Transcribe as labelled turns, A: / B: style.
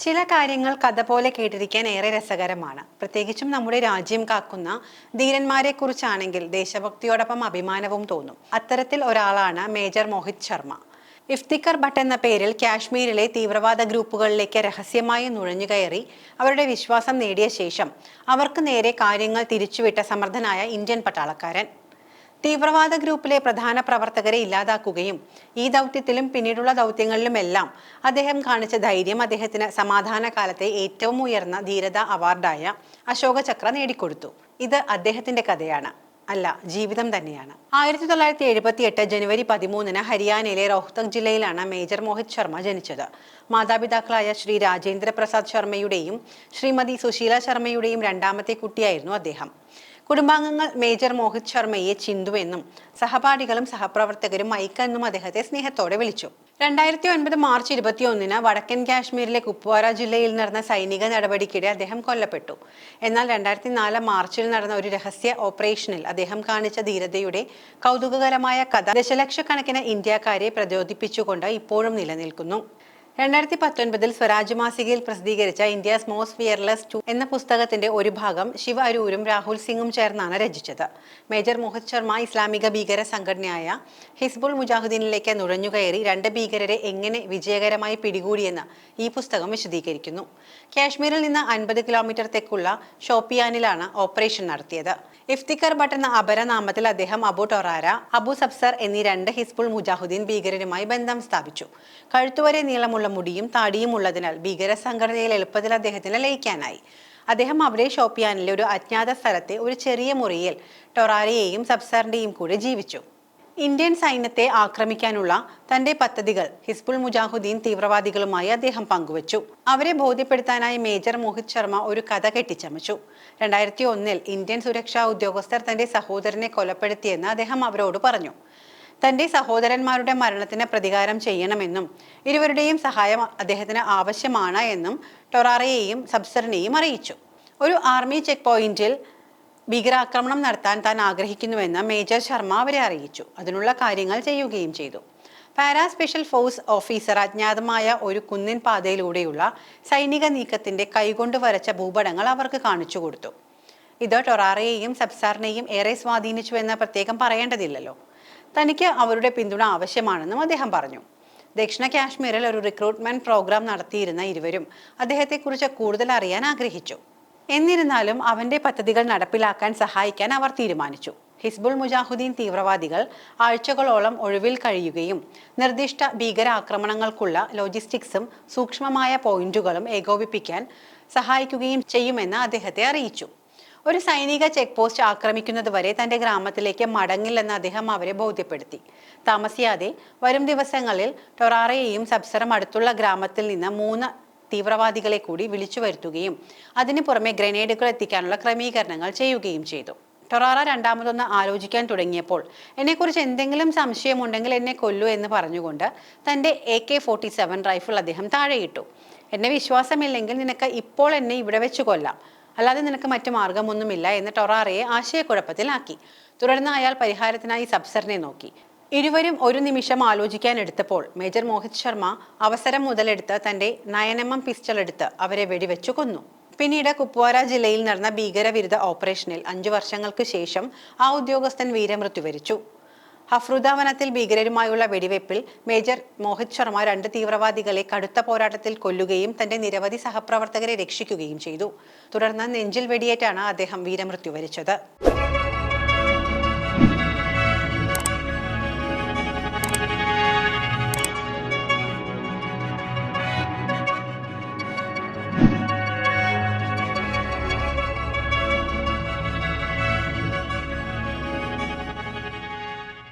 A: ചില കാര്യങ്ങൾ കഥ പോലെ കേട്ടിരിക്കാൻ ഏറെ രസകരമാണ്. പ്രത്യേകിച്ചും നമ്മുടെ രാജ്യം കാക്കുന്ന ധീരന്മാരെ കുറിച്ചാണെങ്കിൽ ദേശഭക്തിയോടൊപ്പം അഭിമാനവും തോന്നും. അത്തരത്തിൽ ഒരാളാണ് മേജർ മോഹിത് ശർമ്മ. ഇഫ്തിഖർ ഭട്ട് എന്ന പേരിൽ കാശ്മീരിലെ തീവ്രവാദ ഗ്രൂപ്പുകളിലേക്ക് രഹസ്യമായി നുഴഞ്ഞുകയറി അവരുടെ വിശ്വാസം നേടിയ ശേഷം അവർക്ക് നേരെ കാര്യങ്ങൾ തിരിച്ചുവിട്ട സമർത്ഥനായ ഇന്ത്യൻ പട്ടാളക്കാരൻ. തീവ്രവാദ ഗ്രൂപ്പിലെ പ്രധാന പ്രവർത്തകരെ ഇല്ലാതാക്കുകയും ഈ ദൗത്യത്തിലും പിന്നീടുള്ള ദൗത്യങ്ങളിലുമെല്ലാം അദ്ദേഹം കാണിച്ച ധൈര്യം അദ്ദേഹത്തിന് സമാധാന കാലത്തെ ഏറ്റവും ഉയർന്ന ധീരതാ അവാർഡായ അശോക ചക്ര നേടിക്കൊടുത്തു. ഇത് അദ്ദേഹത്തിന്റെ കഥയാണ്, അല്ല, ജീവിതം തന്നെയാണ്. 1978 ജനുവരി 13 ഹരിയാനയിലെ റോഹ്തക് ജില്ലയിലാണ് മേജർ മോഹിത് ശർമ്മ ജനിച്ചത്. മാതാപിതാക്കളായ ശ്രീ രാജേന്ദ്ര പ്രസാദ് ശർമ്മയുടെയും ശ്രീമതി സുശീല ശർമ്മയുടെയും രണ്ടാമത്തെ കുട്ടിയായിരുന്നു അദ്ദേഹം. കുടുംബാംഗങ്ങൾ മേജർ മോഹിത് ശർമ്മയെ ചിന്തു എന്നും സഹപാഠികളും സഹപ്രവർത്തകരും മൈക്ക് എന്നും അദ്ദേഹത്തെ സ്നേഹത്തോടെ വിളിച്ചു. 2009 മാർച്ച് 21 വടക്കൻ കാശ്മീരിലെ കുപ്വാര ജില്ലയിൽ നടന്ന സൈനിക നടപടിക്കിടെ അദ്ദേഹം കൊല്ലപ്പെട്ടു. എന്നാൽ 2004 മാർച്ചിൽ നടന്ന ഒരു രഹസ്യ ഓപ്പറേഷനിൽ അദ്ദേഹം കാണിച്ച ധീരതയുടെ കൗതുകകരമായ കഥ ദശലക്ഷക്കണക്കിന് ഇന്ത്യക്കാരെ പ്രചോദിപ്പിച്ചുകൊണ്ട് ഇപ്പോഴും നിലനിൽക്കുന്നു. 2019 സ്വരാജ് മാസികയിൽ പ്രസിദ്ധീകരിച്ച ഇന്ത്യസ് മോസ്റ്റ് ഫിയർലെസ് 2 എന്ന പുസ്തകത്തിന്റെ ഒരു ഭാഗം ശിവ അരൂരും രാഹുൽ സിംഗും ചേർന്നാണ് രചിച്ചത്. മേജർ മോഹിത് ശർമ്മ ഇസ്ലാമിക ഭീകര സംഘടനയായ ഹിസ്ബുൾ മുജാഹിദ്ദീനിലേക്ക് നുഴഞ്ഞുകയറി 2 ഭീകരരെ എങ്ങനെ വിജയകരമായി പിടികൂടിയെന്ന് ഈ പുസ്തകം വിശദീകരിക്കുന്നു. കാശ്മീരിൽ നിന്ന് 50 കിലോമീറ്റർ തെക്കുള്ള ഷോപ്പിയാനിലാണ് ഓപ്പറേഷൻ നടത്തിയത്. ഇഫ്തിഖർ ഭട്ട് എന്ന അപരനാമത്തിൽ അദ്ദേഹം അബു ടൊറാര, അബു സബ്സർ എന്നീ 2 ഹിസ്ബുൾ മുജാഹിദ്ദീൻ ഭീകരരുമായി ബന്ധം സ്ഥാപിച്ചു. കഴുത്തുവരെ നീളമുള്ള മുടിയും താടിയും ഉള്ളതിനാൽ ഭീകര സംഘടനയിൽ എളുപ്പത്തിൽ അദ്ദേഹത്തിന് ലയിക്കാനായി. അദ്ദേഹം അവിടെ ഷോപ്പിയാനിലെ ഒരു അജ്ഞാത സ്ഥലത്തെ ഒരു ചെറിയ മുറിയിൽ ടൊറാരയെയും സബ്സറിന്റെയും കൂടെ ജീവിച്ചു. ഇന്ത്യൻ സൈന്യത്തെ ആക്രമിക്കാനുള്ള തന്റെ പദ്ധതികൾ ഹിസ്ബുൾ മുജാഹിദ്ദീൻ തീവ്രവാദികളുമായി അദ്ദേഹം പങ്കുവച്ചു. അവരെ ബോധ്യപ്പെടുത്താനായി മേജർ മോഹിത് ശർമ്മ ഒരു കഥ കെട്ടിച്ചമച്ചു. 2001 ഇന്ത്യൻ സുരക്ഷാ ഉദ്യോഗസ്ഥർ തന്റെ സഹോദരനെ കൊലപ്പെടുത്തിയെന്ന് അദ്ദേഹം അവരോട് പറഞ്ഞു. തന്റെ സഹോദരന്മാരുടെ മരണത്തിന് പ്രതികാരം ചെയ്യണമെന്നും ഇരുവരുടെയും സഹായം അദ്ദേഹത്തിന് ആവശ്യമാണ് എന്നും ടൊറാറയെയും സബ്സറിനെയും അറിയിച്ചു. ഒരു ആർമി ചെക്ക് പോയിന്റിൽ ഭീകരാക്രമണം നടത്താൻ താൻ ആഗ്രഹിക്കുന്നുവെന്ന് മേജർ ശർമ്മ അവരെ അറിയിച്ചു. അതിനുള്ള കാര്യങ്ങൾ ചെയ്യുകയും ചെയ്തു. പാരാ സ്പെഷ്യൽ ഫോഴ്സ് ഓഫീസർ അജ്ഞാതമായ ഒരു കുന്നിൻ പാതയിലൂടെയുള്ള സൈനിക നീക്കത്തിന്റെ കൈകൊണ്ട് വരച്ച ഭൂപടങ്ങൾ അവർക്ക് കാണിച്ചു കൊടുത്തു. ഇത് ടൊറാറയെയും സബ്സാറിനെയും ഏറെ സ്വാധീനിച്ചുവെന്ന് പ്രത്യേകം പറയേണ്ടതില്ലല്ലോ. തനിക്ക് അവരുടെ പിന്തുണ ആവശ്യമാണെന്നും അദ്ദേഹം പറഞ്ഞു. ദക്ഷിണ കാശ്മീരിൽ ഒരു റിക്രൂട്ട്മെന്റ് പ്രോഗ്രാം നടത്തിയിരുന്ന ഇരുവരും അദ്ദേഹത്തെക്കുറിച്ച് കൂടുതൽ അറിയാൻ ആഗ്രഹിച്ചു. എന്നിരുന്നാലും അവന്റെ പദ്ധതികൾ നടപ്പിലാക്കാൻ സഹായിക്കാൻ അവർ തീരുമാനിച്ചു. ഹിസ്ബുൾ മുജാഹിദ്ദീൻ തീവ്രവാദികൾ ആഴ്ചകളോളം ഒഴിവിൽ കഴിയുകയും നിർദ്ദിഷ്ട ഭീകരാക്രമണങ്ങൾക്കുള്ള ലോജിസ്റ്റിക്സും സൂക്ഷ്മമായ പോയിന്റുകളും ഏകോപിപ്പിക്കാൻ സഹായിക്കുകയും ചെയ്യുമെന്ന് അദ്ദേഹത്തെ അറിയിച്ചു. ഒരു സൈനിക ചെക്ക് പോസ്റ്റ് ആക്രമിക്കുന്നത് വരെ തന്റെ ഗ്രാമത്തിലേക്ക് മടങ്ങില്ലെന്ന് അദ്ദേഹം അവരെ ബോധ്യപ്പെടുത്തി. താമസിയാതെ വരും ദിവസങ്ങളിൽ ടൊറാറയെയും സബ്സറും അടുത്തുള്ള ഗ്രാമത്തിൽ നിന്ന് 3 തീവ്രവാദികളെ കൂടി വിളിച്ചു വരുത്തുകയും അതിനു പുറമെ ഗ്രനേഡുകൾ എത്തിക്കാനുള്ള ക്രമീകരണങ്ങൾ ചെയ്യുകയും ചെയ്തു. ടൊറാറ രണ്ടാമതൊന്ന് ആലോചിക്കാൻ തുടങ്ങിയപ്പോൾ എന്നെക്കുറിച്ച് എന്തെങ്കിലും സംശയമുണ്ടെങ്കിൽ എന്നെ കൊല്ലൂ എന്ന് പറഞ്ഞുകൊണ്ട് തന്റെ AK-47 റൈഫിൾ അദ്ദേഹം താഴെയിട്ടു. എന്നെ വിശ്വാസമില്ലെങ്കിൽ നിനക്ക് ഇപ്പോൾ എന്നെ ഇവിടെ വെച്ച് കൊല്ലാം, അല്ലാതെ നിനക്ക് മറ്റു മാർഗമൊന്നുമില്ല എന്ന് ടൊറാറയെ ആശയക്കുഴപ്പത്തിലാക്കി. തുടർന്ന് അയാൾ പരിഹാരത്തിനായി സബ്സറിനെ നോക്കി. ഇരുവരും ഒരു നിമിഷം ആലോചിക്കാൻ എടുത്തപ്പോൾ മേജർ മോഹിത് ശർമ്മ അവസരം മുതലെടുത്ത് തന്റെ 9mm പിസ്റ്റൾ എടുത്ത് അവരെ വെടിവെച്ചു കൊന്നു. പിന്നീട് കുപ്വാര ജില്ലയിൽ നടന്ന ഭീകരവിരുദ്ധ ഓപ്പറേഷനിൽ 5 വർഷങ്ങൾക്ക് ശേഷം ആ ഉദ്യോഗസ്ഥൻ വീരമൃത്യു വരിച്ചു. ഹഫ്രുദ വനത്തിൽ ഭീകരരുമായുള്ള വെടിവെപ്പിൽ മേജർ മോഹിത് ശർമ്മ 2 തീവ്രവാദികളെ കടുത്ത പോരാട്ടത്തിൽ കൊല്ലുകയും തന്റെ നിരവധി സഹപ്രവർത്തകരെ രക്ഷിക്കുകയും ചെയ്തു. തുടർന്ന് നെഞ്ചിൽ വെടിയേറ്റാണ് അദ്ദേഹം വീരമൃത്യു വരിച്ചത്.